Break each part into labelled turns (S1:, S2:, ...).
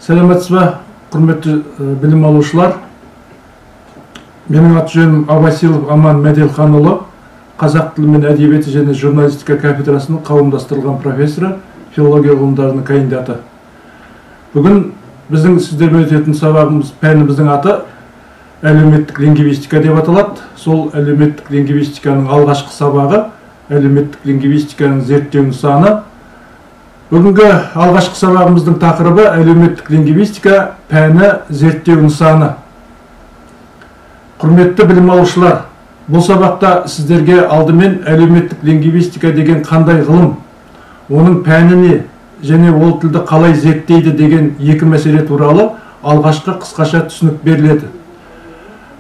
S1: Сәлеметсіз бе, құрметті білім алушылар. Менің аты-жөнім Абасилов Аман Мәделханұлы, қазақ тілі мен әдебиеті және журналистика кафедрасының қауымдастырылған профессоры, филология ғылымдарының кандидаты. Бүгін біздің сіздермен өтетін сабағымыз, пәніміздің аты әлеуметтік лингвистика деп аталады. Сол әлеуметтік лингвистиканың алғашқы сабағы, әлеуметтік лингвистиканың зерттеу нысаны. Бүгінгі алғашқы сабағымыздың тақырыбы әлеуметтік лингвистика пәні зерттеу нысаны. Құрметті білім алушылар, бұл сабақта сіздерге алдымен әлеуметтік лингвистика деген қандай ғылым, оның пәні не, және ол тілді қалай зерттейді деген екі мәселе туралы алғашқы қысқаша түсінік беріледі.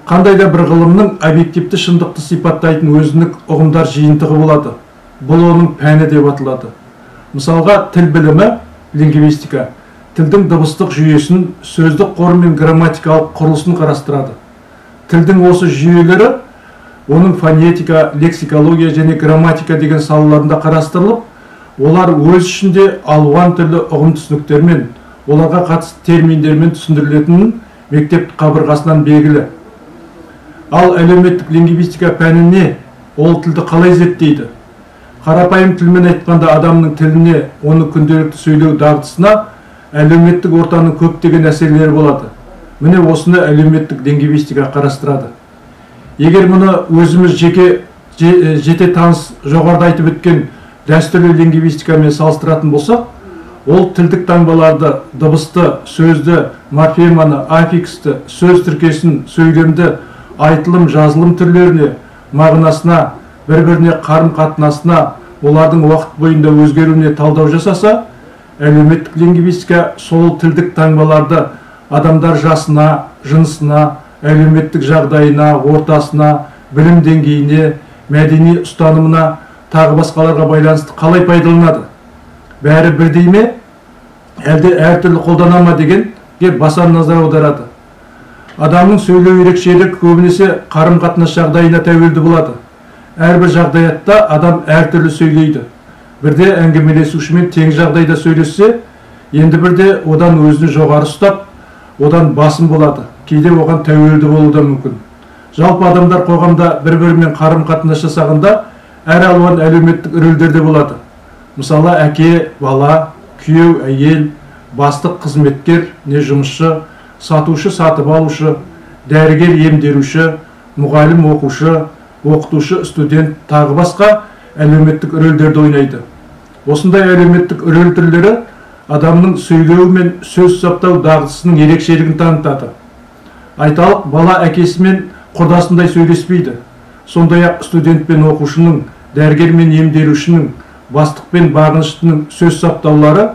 S1: Қандай да бір ғылымның объективті шындықты сипаттайтын өзіндік ұғымдар жиынтығы болады. Бұл оның пәні деп аталады. Мысалға, тіл білімі, лингвистика, тілдің дыбыстық жүйесін, сөздік қоры мен грамматикалық құрылысын қарастырады. Тілдің осы жүйелері, оның фонетика, лексикология және грамматика деген салаларында қарастырылып, олар өз ішінде алуан түрлі ұғым түсініктермен, оларға қатысты терминдермен түсіндірілетінін мектеп қабырғасынан белгілі. Ал әлеуметтік лингвистика пәні не? Ол тілді қалай зерттейді? Қарапайым тілмен айтқанда адамның тіліне, оны күнделікті сөйлеу дағдысына әлеуметтік ортаның көптеген әсерлері болады. Міне осыны әлеуметтік лингвистика қарастырады. Егер мұны өзіміз жете таныс жоғарыда айтып өткен дәстүрлі лингвистикамен салыстыратын болсақ, ол тілдік таңбаларды, дыбысты, сөзді, морфеманы, аффиксті, сөз тіркесін, сөйлемді, айтылым, жазылым түрлеріне, мағынасына, бір-біріне қарым-қатынасына, олардың уақыт бойында өзгеруіне талдау жасаса, әлеуметтік лингвистика сол тілдік таңбаларды адамдар жасына, жынысына, әлеуметтік жағдайына, ортасына, білім деңгейіне, мәдени ұстанымына, тағы басқаларға байланысты қалай пайдаланады? Бәрі бірдей ме? Әлде әртүрлі қолдана ма дегенге баса назар аударады. Адамның сөйлеу ерекшелігі көбінесе қарым-қатынас жағдайына тәуелді болады. Әрбір жағдаятта адам әртүрлі сөйлейді. Бірде әңгімелесушімен тең жағдайда сөйлессе, енді бірде одан өзін жоғары ұстап, одан басым болады. Кейде оған тәуелді болуы да мүмкін. Жалпы адамдар қоғамда бір-бірімен қарым-қатынас жасағанда әр алуан әлеуметтік рөлдерде болады. Мысалы, әке, бала, күйеу, әйел, бастық, қызметкер, не жұмысшы, сатушы, сатып алушы, дәрігер, емдеруші, мұғалім, оқушы, оқытушы, студент, тағы басқа әлеуметтік рөлдерді ойнайды. Осындай әлеуметтік рөл түрлері адамның сөйлеу мен сөз саптау дағдысының ерекшелігін танытады. Айталық, бала әкесімен құрдасындай сөйлеспейді. Сондай-ақ студент пен оқушының, дәрігер мен емдерушінің, бастық пен бағыныштының сөз саптаулары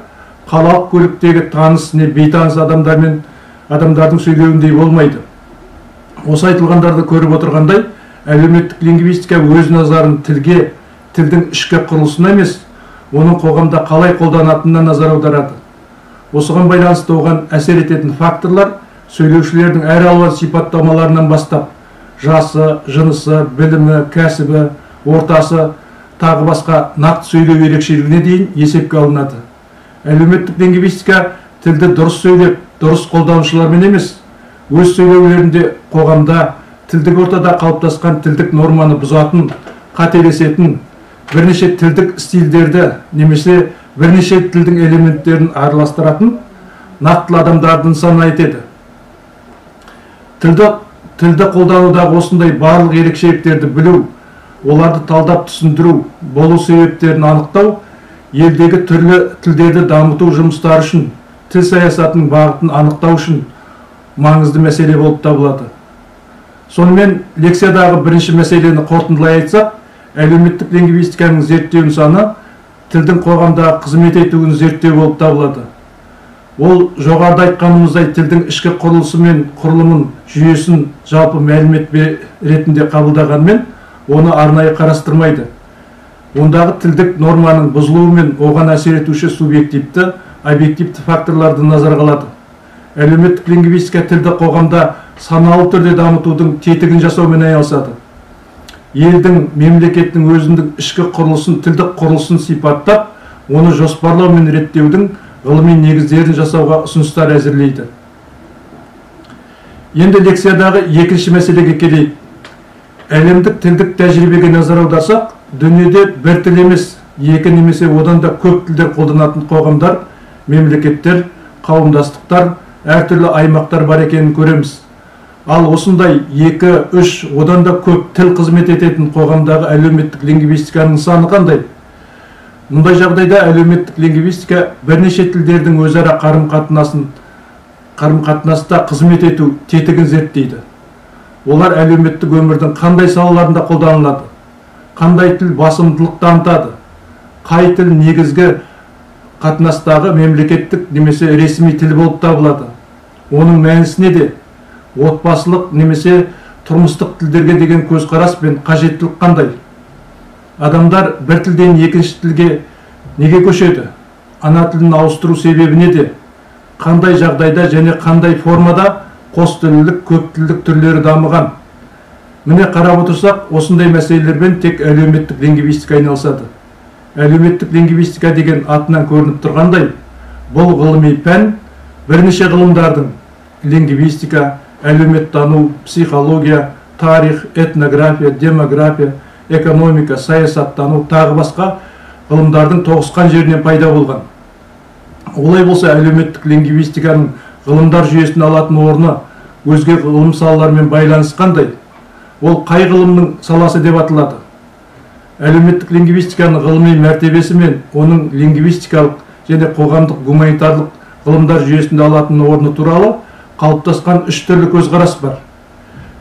S1: қалалық көліктегі таныс не бейтаныс адамдардың сөйлеуіндей болмайды. Осы айтылғандарды көріп отырғандай, әлеуметтік лингвистика өз назарын тілге, тілдің ішкі құрылысына емес, оның қоғамда қалай қолданатынына назар аударады. Осыған байланысты оған әсер ететін факторлар сөйлеушілердің әр алуан сипаттамаларынан бастап, жасы, жынысы, білімі, кәсібі, ортасы, тағы басқа нақты сөйлеу ерекшелігіне дейін есепке алынады. Әлеуметтік лингвистика тілді дұрыс сөйлеп, дұрыс қолданушылармен емес, өз сөйлеулерінде қоғамда, тілдік ортада қалыптасқан тілдік норманы бұзатын, қателесетін, бірнеше тілдік стильдерді, немесе бірнеше тілдің элементтерін араластыратын нақтылы адамдардың санын айтады. Тілді қолданудағы осындай барлық ерекшеліктерді білу, оларды талдап түсіндіру, болу себептерін анықтау, елдегі түрлі тілдерді дамыту жұмыстары үшін, тіл саясатының бағытын анықтау үшін маңызды мәселе болып табылады. Сонымен лекциядағы бірінші мәселені қорытындылай айтсақ, әлеуметтік лингвистиканың зерттеу нысаны тілдің қоғамдағы қызмет етуін зерттеу болып табылады. Ол жоғарыда айтқанымыздай тілдің ішкі құрылысы мен құрылымын, жүйесін жалпы мәлімет ретінде қабылдағанмен, оны арнайы қарастырмайды. Ондағы тілдік норманың бұзылуы мен оған әсер етуші субъективті, объективті факторларды назарға алады. Әлеуметтік лингвистика тілді қоғамда саналы түрде дамытудың тетігін жасаумен айналысады. Елдің, мемлекеттің өзіндік ішкі құрылысын, тілдік құрылысын сипаттап, оны жоспарлау мен реттеудің ғылыми негіздерін жасауға ұсыныстар әзірлейді. Енді лекциядағы екінші мәселеге келейік. Әлемдік тілдік тәжірибеге назар аударсақ, дүниеде бір тіл емес, екі немесе одан да көп тілдер қолданатын қоғамдар, мемлекеттер, қауымдастықтар, әртүрлі аймақтар бар екенін көреміз. Ал осындай 2-3 одан да көп тіл қызмет ететін қоғамдағы әлеуметтік лингвистиканың саны қандай? Мұндай жағдайда әлеуметтік лингвистика бірнеше тілдердің өзара қарым-қатынаста қызмет ету тетігін зерттейді. Олар әлеуметтік өмірдің қандай салаларында қолданылады, қандай тіл басымдылық танытады, қай тіл негізгі қатынастағы мемлекеттік немесе ресми тіл болып табылады. Оның мәнісіне де отбасылық немесе тұрмыстық тілдерге деген көзқарас пен қажеттілік қандай? Адамдар бір тілден екінші тілге неге көшеді? Ана тілін ауыстыру себебі неде? Қандай жағдайда және қандай формада қос тілдік, көп тілдік түрлері дамыған? Міне қарап отырсақ, осындай мәселелермен тек әлеуметтік лингвистика айналысады. Әлеуметтік лингвистика деген атынан көрініп тұрғандай, бұл ғылыми пән бірнеше ғылымдардың лингвистика, әлеуметтану, психология, тарих, этнография, демография, экономика, саясаттану, тағы басқа ғылымдардың тоғысқан жерінен пайда болған. Олай болса, әлеуметтік лингвистиканың ғылымдар жүйесін алатын орны өзге ғылым салаларымен байланысқандай, ол қай ғылымның саласы деп аталады? Әлеуметтік лингвистиканың ғылыми мәртебесі мен оның лингвистикалық және қоғамдық гуманитарлық ғылымдар жүйесінде алатын орны туралы қалыптасқан 3 түрлі көзқарас бар.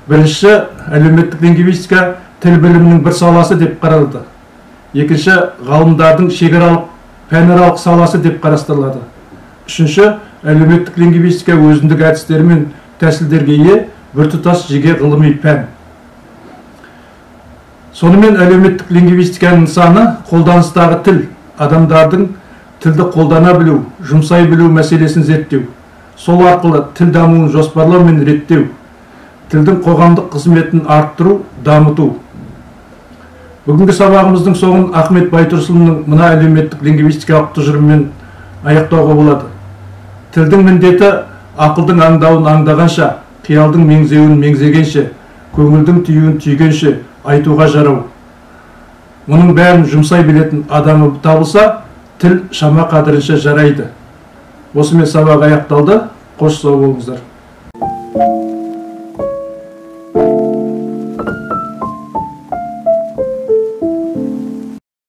S1: Бірінші, әлеуметтік лингвистика тіл білімінің бір саласы деп қаралды. Екінші, ғалымдардың шекаралық, пәнаралық саласы деп қарастырылады. Үшінші, әлеуметтік лингвистика өзіндік әдістері мен тәсілдерге ие біртұтас жеке ғылыми пән. Сонымен әлеуметтік лингвистиканың нысаны қолданыстағы тіл, адамдардың тілді қолдана білу, жұмсай білу мәселесін зерттеу. Сол арқылы тіл дамуын жоспарлау мен реттеу, тілдің қоғамдық қызметін арттыру, дамыту. Бүгінгі сабағымыздың соңын Ахмет Байтұрсынның мына әлеуметтік лингвистикалық тұжырыммен аяқтауға болады. Тілдің міндеті ақылдың аңдауын аңдағанша, қиялдың меңзеуін меңзегенше, көңілдің түйуін түйгенше айтуға жарау. Мұның бәрін жұмсай білетін адамы табылса, тіл шама қадірінше жарайды. Осымен сабақ аяқталды. Қош сау болыңыздар.